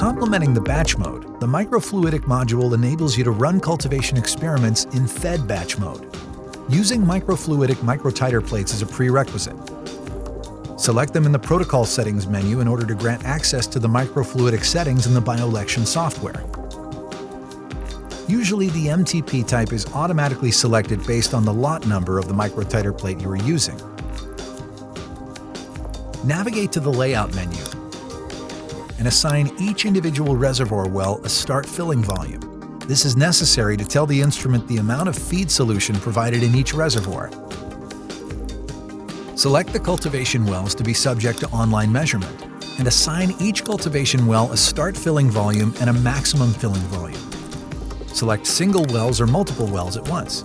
complementing the batch mode, the Microfluidic module enables you to run cultivation experiments in fed batch mode, using Microfluidic Microtiter plates as a prerequisite. Select them in the Protocol Settings menu in order to grant access to the Microfluidic settings in the BioLection software. Usually, the MTP type is automatically selected based on the lot number of the Microtiter plate you are using. Navigate to the Layout menu and assign each individual reservoir well a start filling volume. This is necessary to tell the instrument the amount of feed solution provided in each reservoir. Select the cultivation wells to be subject to online measurement, and assign each cultivation well a start filling volume and a maximum filling volume. Select single wells or multiple wells at once.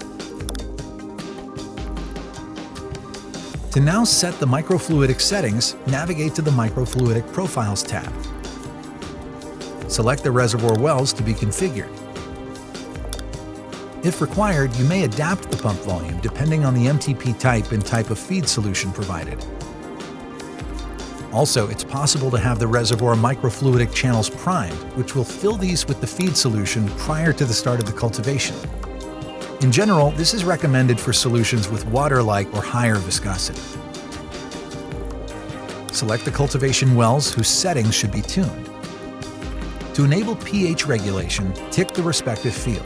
To now set the microfluidic settings, navigate to the Microfluidic Profiles tab. Select the reservoir wells to be configured. If required, you may adapt the pump volume depending on the MTP type and type of feed solution provided. Also, it's possible to have the reservoir microfluidic channels primed, which will fill these with the feed solution prior to the start of the cultivation. In general, this is recommended for solutions with water-like or higher viscosity. Select the cultivation wells whose settings should be tuned. To enable pH regulation, tick the respective field.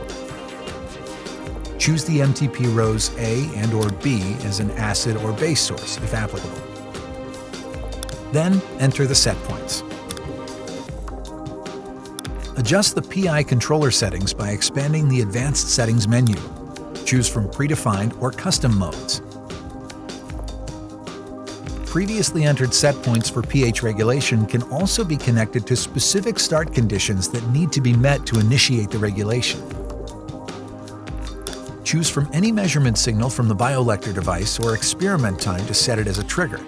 Choose the MTP rows A and or B as an acid or base source, if applicable. Then enter the set points. Adjust the PI controller settings by expanding the Advanced Settings menu. Choose from predefined or custom modes. Previously entered set points for pH regulation can also be connected to specific start conditions that need to be met to initiate the regulation. Choose from any measurement signal from the BioLector device or experiment time to set it as a trigger.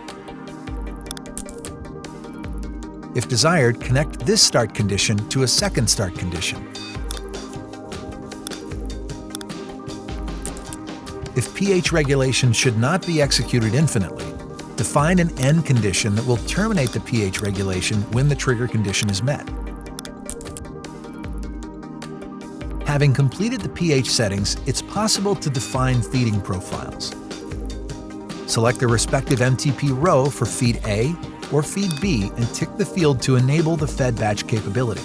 If desired, connect this start condition to a second start condition. If pH regulation should not be executed infinitely, define an end condition that will terminate the pH regulation when the trigger condition is met. Having completed the pH settings, it's possible to define feeding profiles. Select the respective MTP row for feed A or feed B and tick the field to enable the fed batch capability.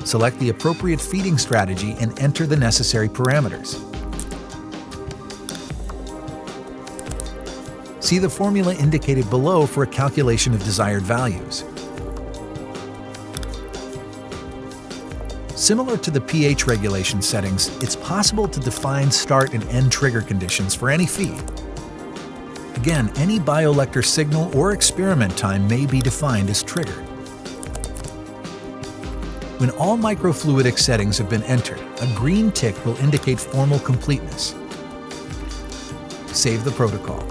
Select the appropriate feeding strategy and enter the necessary parameters. See the formula indicated below for a calculation of desired values. Similar to the pH regulation settings, it's possible to define start and end trigger conditions for any feed. Again, any BioLector signal or experiment time may be defined as trigger. When all microfluidic settings have been entered, a green tick will indicate formal completeness. Save the protocol.